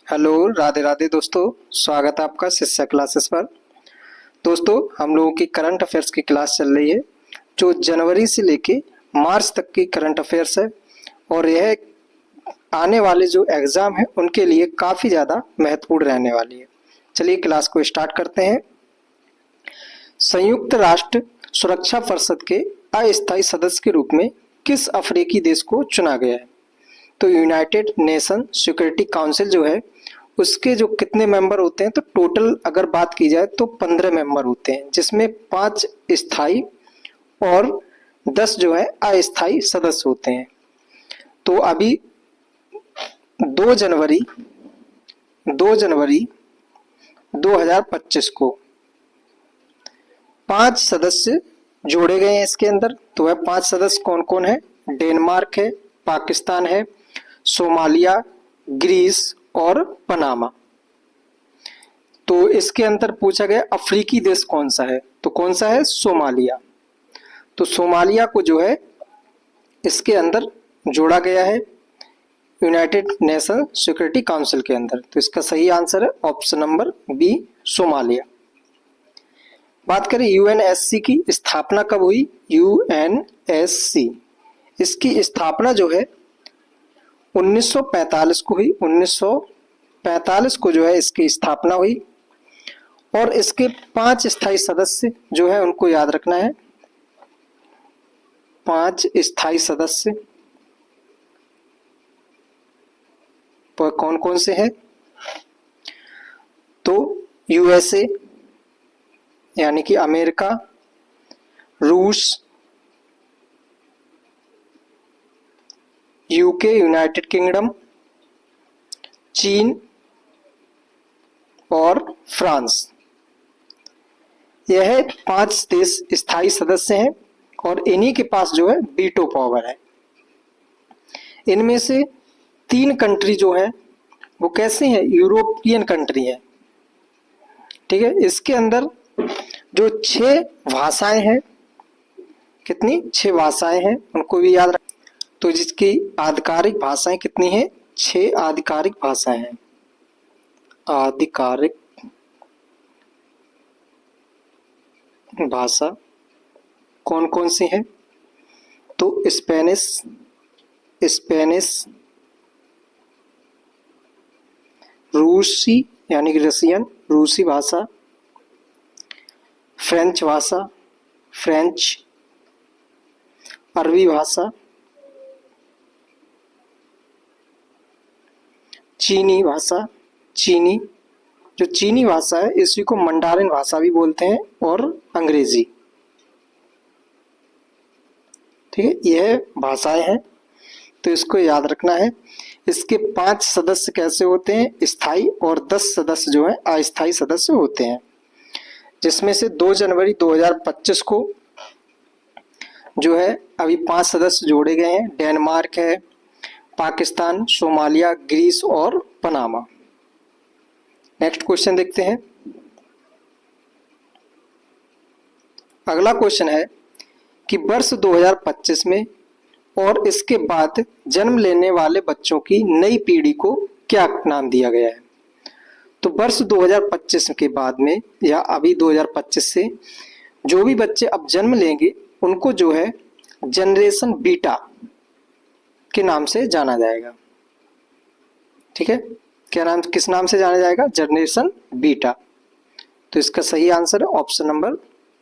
Hello, Radhe Radhe दोस्तों। स्वागत है आपका शिक्षा क्लासेस पर। दोस्तों, हम लोगों की करंट अफेयर्स की क्लास चल रही है जो जनवरी से लेके मार्च तक की करंट अफेयर्स है और यह आने वाले जो एग्ज़ाम है उनके लिए काफ़ी ज़्यादा महत्वपूर्ण रहने वाली है। चलिए क्लास को स्टार्ट करते हैं। संयुक्त राष्ट्र सुरक्षा परिषद के अस्थायी सदस्य के रूप में किस अफ्रीकी देश को चुना गया है? तो यूनाइटेड नेशन सिक्योरिटी काउंसिल जो है उसके जो कितने मेंबर होते हैं, तो टोटल अगर बात की जाए तो 15 मेंबर होते हैं, जिसमें 5 स्थायी और 10 जो है अस्थायी सदस्य होते हैं। तो अभी 2 जनवरी 2025 को 5 सदस्य जोड़े गए हैं इसके अंदर। तो वह 5 सदस्य कौन कौन है? डेनमार्क है, पाकिस्तान है, सोमालिया, ग्रीस और पनामा। तो इसके अंदर पूछा गया अफ्रीकी देश कौन सा है, तो कौन सा है? सोमालिया। तो सोमालिया को जो है इसके अंदर जोड़ा गया है यूनाइटेड नेशन सिक्योरिटी काउंसिल के अंदर। तो इसका सही आंसर है ऑप्शन नंबर बी, सोमालिया। बात करें यूएनएससी की स्थापना कब हुई? यूएनएससी इसकी स्थापना जो है 1945 को हुई। 1945 को जो है इसकी स्थापना हुई और इसके 5 स्थायी सदस्य जो है उनको याद रखना है। 5 स्थायी सदस्य पर कौन कौन से हैं? तो यूएसए यानी कि अमेरिका, रूस, यूके यूनाइटेड किंगडम, चीन और फ्रांस। यह 5 देश स्थायी सदस्य हैं और इन्हीं के पास जो है वीटो पावर है। इनमें से 3 कंट्री जो है वो कैसे हैं? यूरोपियन कंट्री है। ठीक है, इसके अंदर जो 6 भाषाएं हैं, कितनी? 6 भाषाएं हैं, उनको भी याद रख। तो जिसकी आधिकारिक भाषाएं कितनी हैं? 6 आधिकारिक भाषाएं हैं। आधिकारिक भाषा कौन कौन सी हैं? तो स्पेनिश, रूसी यानी कि रसियन, रूसी भाषा, फ्रेंच भाषा, फ्रेंच, अरबी भाषा, चीनी भाषा, चीनी। जो चीनी भाषा है इसी को मंडारिन भाषा भी बोलते हैं और अंग्रेजी। ठीक है, यह भाषाएं हैं तो इसको याद रखना है। इसके 5 सदस्य कैसे होते हैं? स्थायी और 10 सदस्य जो है अस्थायी सदस्य होते हैं, जिसमें से 2 जनवरी 2025 को जो है अभी 5 सदस्य जोड़े गए हैं। डेनमार्क है, पाकिस्तान, सोमालिया, ग्रीस और पनामा। नेक्स्ट क्वेश्चन देखते हैं। अगला क्वेश्चन है कि वर्ष 2025 में और इसके बाद जन्म लेने वाले बच्चों की नई पीढ़ी को क्या नाम दिया गया है? तो वर्ष 2025 के बाद में या अभी 2025 से जो भी बच्चे अब जन्म लेंगे उनको जो है जनरेशन बीटा के नाम से जाना जाएगा। ठीक है, क्या नाम, किस नाम से जाना जाएगा? Generation beta. तो इसका सही आंसर है option number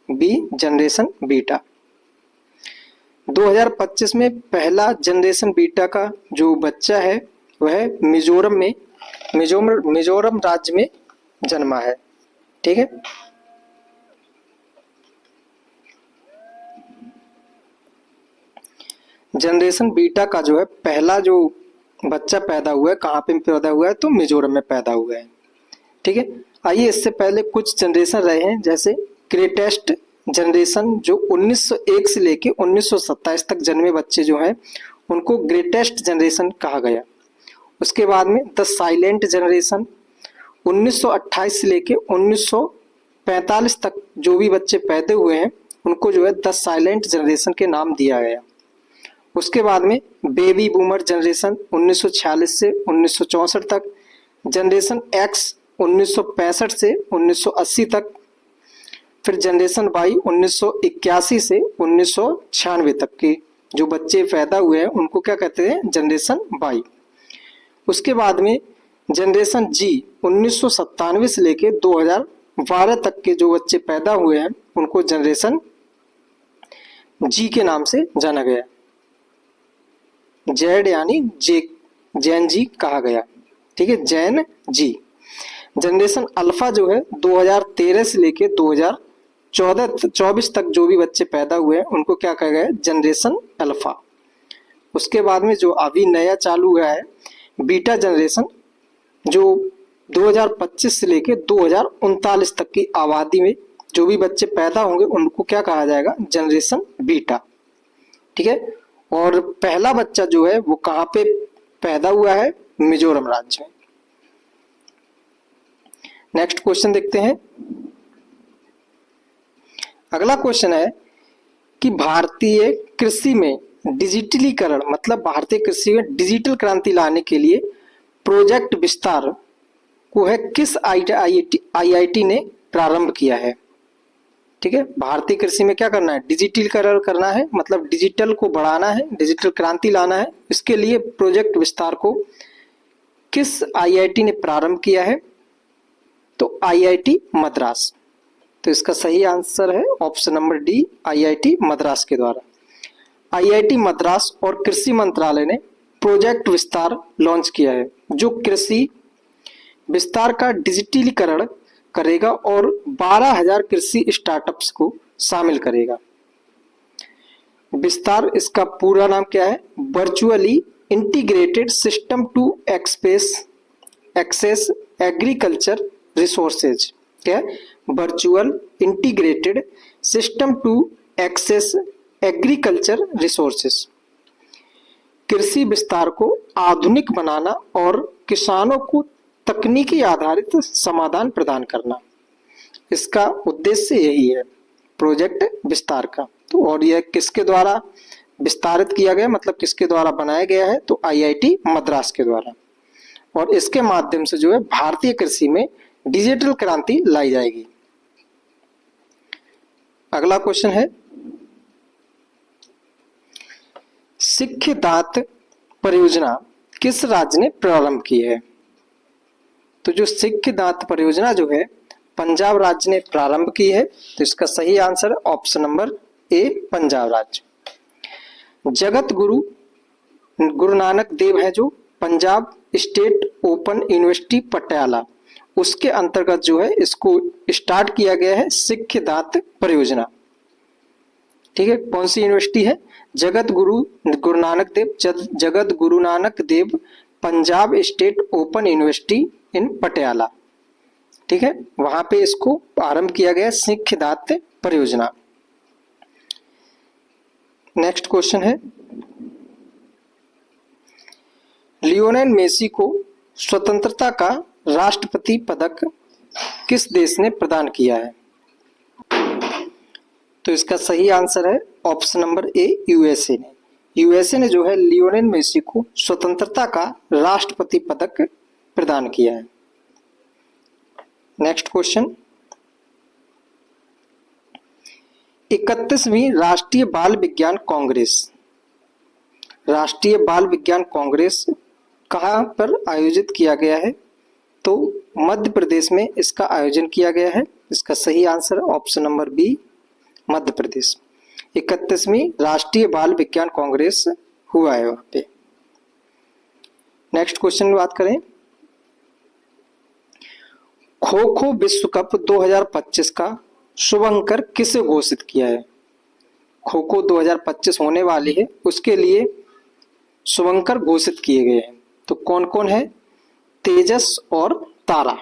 B, generation beta. 2025 में पहला जनरेशन बीटा का जो बच्चा है वह मिजोरम राज्य में जन्मा है। ठीक है, जनरेशन बीटा का जो है पहला जो बच्चा पैदा हुआ है, कहाँ पे पैदा हुआ है? तो मिजोरम में पैदा हुआ है। ठीक है, आइए इससे पहले कुछ जनरेशन रहे हैं, जैसे ग्रेटेस्ट जनरेशन जो 1901 से लेके 1927 तक जन्मे बच्चे जो हैं उनको ग्रेटेस्ट जनरेशन कहा गया। उसके बाद में द साइलेंट जनरेशन 1928 से लेके 1945 तक जो भी बच्चे पैदा हुए हैं उनको जो है द साइलेंट जनरेशन के नाम दिया गया। उसके बाद में बेबी बूमर जनरेशन 1946 से 1964 तक, जनरेशन एक्स 1965 से 1980 तक, फिर जनरेशन वाई 1981 से 1996 तक के जो बच्चे पैदा हुए हैं उनको क्या कहते हैं, जनरेशन वाई। उसके बाद में जनरेशन जी 1997 से लेके 2012 तक के जो बच्चे पैदा हुए हैं उनको जनरेशन जी के नाम से जाना गया। जेड यानी जैन जी कहा गया, ठीक है, जैन जी। जनरेशन अल्फा जो है 2013 से लेके 2024 तक जो भी बच्चे पैदा हुए हैं उनको क्या कहा गया है, जनरेशन अल्फा। उसके बाद में जो अभी नया चालू हुआ है बीटा जनरेशन, जो 2025 से लेके 2039 तक की आबादी में जो भी बच्चे पैदा होंगे उनको क्या कहा जाएगा, जनरेशन बीटा, ठीक है। और पहला बच्चा जो है वो कहाँ पे पैदा हुआ है, मिजोरम राज्य में। नेक्स्ट क्वेश्चन देखते हैं। अगला क्वेश्चन है कि भारतीय कृषि में डिजिटलीकरण, मतलब भारतीय कृषि में डिजिटल क्रांति लाने के लिए प्रोजेक्ट विस्तार को है किस आईआईटी ने प्रारंभ किया है, ठीक है। भारतीय कृषि में क्या करना है, डिजिटलीकरण करना है, मतलब डिजिटल को बढ़ाना है, डिजिटल क्रांति लाना है। इसके लिए प्रोजेक्ट विस्तार को किस आईआईटी ने प्रारंभ किया है, तो आईआईटी मद्रास। तो इसका सही आंसर है option number D, IIT Madras के द्वारा। आईआईटी मद्रास और कृषि मंत्रालय ने प्रोजेक्ट विस्तार लॉन्च किया है जो कृषि विस्तार का डिजिटलीकरण करेगा और 12,000 कृषि स्टार्टअप्स को शामिल करेगा। विस्तार, इसका पूरा नाम क्या है, virtually integrated system to access agriculture resources, क्या है, virtual integrated system to access agriculture resources. कृषि विस्तार को आधुनिक बनाना और किसानों को तकनीकी आधारित समाधान प्रदान करना, इसका उद्देश्य यही है प्रोजेक्ट विस्तार का। तो और यह किसके द्वारा विस्तारित किया गया, मतलब किसके द्वारा बनाया गया है, तो आईआईटी मद्रास के द्वारा। और इसके माध्यम से जो है भारतीय कृषि में डिजिटल क्रांति लाई जाएगी। अगला क्वेश्चन है, सिक्खदात परियोजना किस राज्य ने प्रारंभ की है। तो जो सिक्खदात परियोजना जो है पंजाब राज्य ने प्रारंभ की है। तो इसका सही आंसर है ऑप्शन नंबर ए, पंजाब राज्य। जगत गुरु नानक देव है जो Punjab state open university Patiala, उसके अंतर्गत जो है इसको स्टार्ट किया गया है सिक्खदात परियोजना, ठीक है। कौन सी यूनिवर्सिटी है, Jagat Guru Nanak Dev Punjab state open university इन पटियाला, ठीक है, वहां पे इसको आरंभ किया गया सिक्खदात परियोजना। नेक्स्ट क्वेश्चन है, लियोनेल मेसी को स्वतंत्रता का राष्ट्रपति पदक किस देश ने प्रदान किया है। तो इसका सही आंसर है ऑप्शन नंबर ए, यूएसए ने। यूएसए ने जो है लियोनेल मेसी को स्वतंत्रता का राष्ट्रपति पदक प्रदान किया है। नेक्स्ट क्वेश्चन, 31वीं राष्ट्रीय बाल विज्ञान कांग्रेस, राष्ट्रीय बाल विज्ञान कांग्रेस कहाँ पर आयोजित किया गया है, तो मध्य प्रदेश में इसका आयोजन किया गया है। इसका सही answer option number B, Madhya Pradesh. 31वीं राष्ट्रीय बाल विज्ञान कांग्रेस हुआ है वहां पे। नेक्स्ट क्वेश्चन बात करें, खो खो विश्व कप 2025 का शुभंकर किसे घोषित किया है। खो खो 2025 होने वाली है, उसके लिए शुभंकर घोषित किए गए हैं। तो कौन कौन है, तेजस और तारा।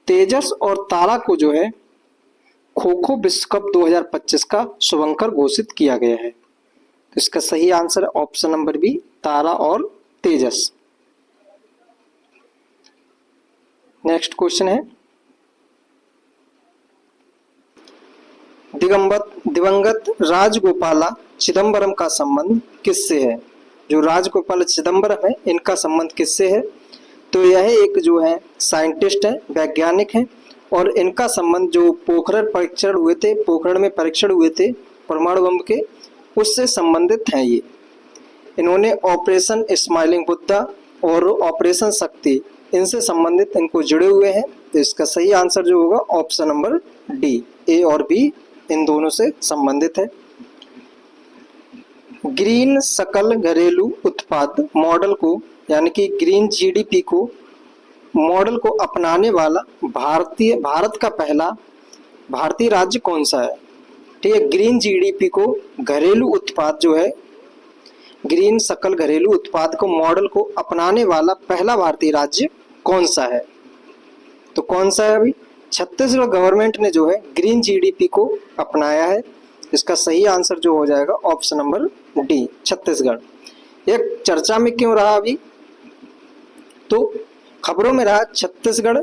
तेजस और तारा को जो है खो खो विश्व कप 2025 का शुभंकर घोषित किया गया है। तो इसका सही आंसर है ऑप्शन नंबर बी, तारा और तेजस। नेक्स्ट क्वेश्चन है, दिवंगत राजगोपाला चिदंबरम का संबंध किससे है। जो राजगोपाल चिदंबरम है इनका संबंध किससे है, तो यह एक जो है साइंटिस्ट है, वैज्ञानिक है, और इनका संबंध जो पोखरण में परीक्षण हुए थे परमाणु बम के, उससे संबंधित हैं ये। इन्होंने ऑपरेशन स्माइलिंग बुद्धा और ऑपरेशन शक्ति, इनसे संबंधित इनको जुड़े हुए हैं। तो इसका सही आंसर जो होगा ऑप्शन नंबर डी, ए और बी इन दोनों से संबंधित है। ग्रीन सकल घरेलू उत्पाद मॉडल को, यानी कि ग्रीन जीडीपी को मॉडल को अपनाने वाला भारत का पहला भारतीय राज्य कौन सा है? ठीक है, ग्रीन जीडीपी को घरेलू उत्पाद जो है, ग्रीन सकल घरेलू उत्पाद को मॉडल को अपनाने वाला पहला भारतीय राज्य कौन सा है? तो कौन सा है अभी? छत्तीसगढ़ गवर्नमेंट ने जो है ग्रीन जीडीपी को अपनाया है। इसका सही आंसर जो हो जाएगा ऑप्शन नंबर डी, छत्तीसगढ़। यह चर्चा में क्यों रहा अभी? तो खबरों में रहा छत्तीसगढ़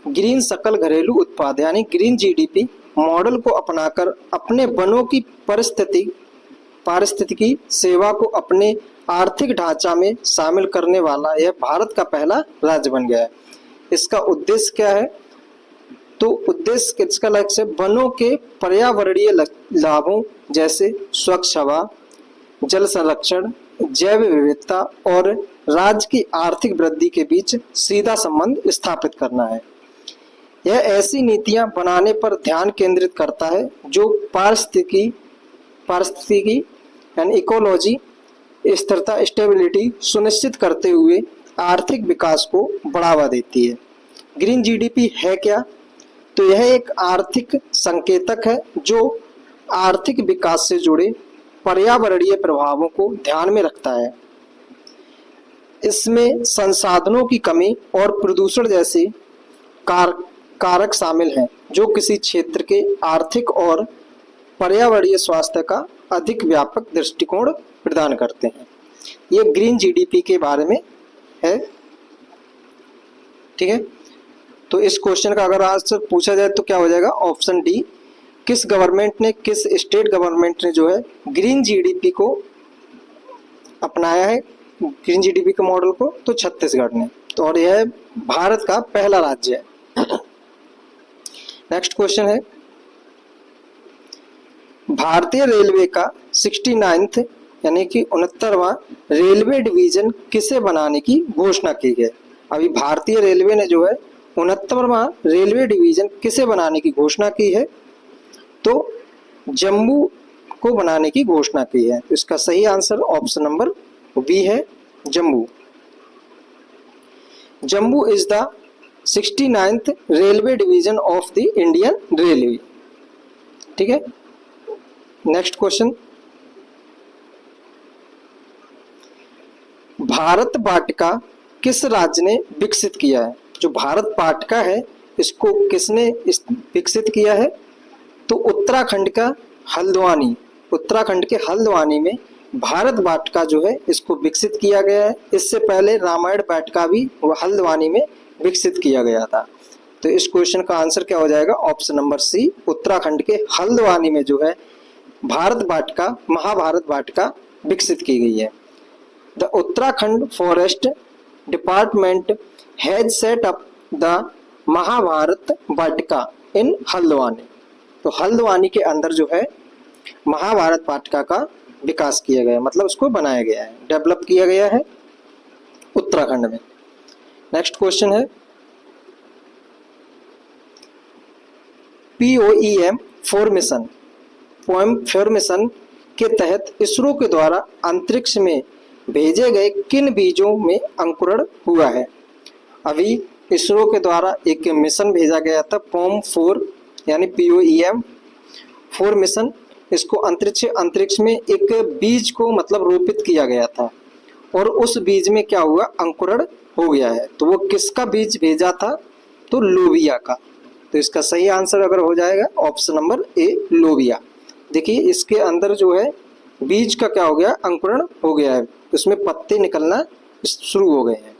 ग्रीन सकल घरेलू उत्पाद यानी ग्रीन जीडीपी मॉडल को अपनाकर अपने वनों की पारिस्थितिकी सेवा को अपने आर्थिक ढांचा में शामिल करने वाला यह भारत का पहला राज्य बन गया है। इसका उद्देश्य क्या है? तो उद्देश्य इसका लक्ष्य वनों के पर्यावरणीय लाभों जैसे स्वच्छ हवा, जल संरक्षण, जैव विविधता और राज्य की आर्थिक वृद्धि के बीच सीधा संबंध स्थापित करना है। यह ऐसी नीतियां बनाने पर ध्यान केंद्रित करता है जो पारिस्थितिकी यानी इकोलॉजी, स्थिरता, स्टेबिलिटी सुनिश्चित करते हुए आर्थिक विकास को बढ़ावा देती है। ग्रीन जीडीपी है क्या? तो यह एक आर्थिक संकेतक है जो आर्थिक विकास से जुड़े पर्यावरणीय प्रभावों को ध्यान में रखता है। इसमें संसाधनों की कमी और प्रदूषण जैसे कारक शामिल हैं जो किसी क्षेत्र के आर्थिक और पर्यावरणीय स्वास्थ्य का अधिक व्यापक दृष्टिकोण प्रदान करते हैं। ये ग्रीन जीडीपी के बारे में है। ठीक है, तो इस क्वेश्चन का अगर आंसर पूछा जाए तो क्या हो जाएगा? Option D. किस स्टेट गवर्नमेंट ने जो है ग्रीन जीडीपी को अपनाया है, ग्रीन जीडीपी के मॉडल को? तो छत्तीसगढ़ ने। तो और यह भारत का पहला राज्य है। नेक्स्ट क्वेश्चन है, भारतीय रेलवे का 69th यानी कि 69वां रेलवे डिवीजन किसे बनाने की घोषणा की गई? अभी भारतीय रेलवे ने जो है 69वां रेलवे डिवीजन किसे बनाने की घोषणा की है? तो जम्मू को बनाने की घोषणा की है। तो इसका सही आंसर ऑप्शन नंबर बी है, Jammu. Jammu is the 69th railway division of the Indian railway. ठीक है, नेक्स्ट क्वेश्चन, भारत बाटिका किस राज्य ने विकसित किया है? जो भारत बाटिका है इसको किसने विकसित किया है? तो उत्तराखंड के हल्द्वानी में भारत बाटिका जो है इसको विकसित किया गया है। इससे पहले रामायण बाटिका भी हल्द्वानी में विकसित किया गया था। तो इस क्वेश्चन का आंसर क्या हो जाएगा? ऑप्शन नंबर सी, उत्तराखंड के हल्द्वानी में जो है भारत बाटिका, महाभारत बाटिका विकसित की गई है। The Uttarakhand forest department has set up the Mahabharat Vatika in Haldwani. तो हल्द्वानी के अंदर जो है महाभारत बाटिका का विकास किया गया है, मतलब उसको बनाया गया है, डेवलप किया गया है उत्तराखंड में। नेक्स्ट क्वेश्चन है, POEM 4 मिशन के तहत इसरो के द्वारा अंतरिक्ष में भेजे गए किन बीजों में अंकुरण हुआ है? अभी इसरो के द्वारा एक मिशन भेजा गया था POM 4 यानी POEM 4 मिशन। इसको अंतरिक्ष में एक बीज को मतलब रोपित किया गया था और उस बीज में क्या हुआ? अंकुरण हो गया है। तो वो किसका बीज भेजा था? तो लोबिया का। तो इसका सही आंसर अगर हो जाएगा ऑप्शन नंबर ए, लोबिया। देखिए इसके अंदर जो है बीज का क्या हो गया? अंकुरण हो गया है, उसमें पत्ते निकलना शुरू हो गए हैं।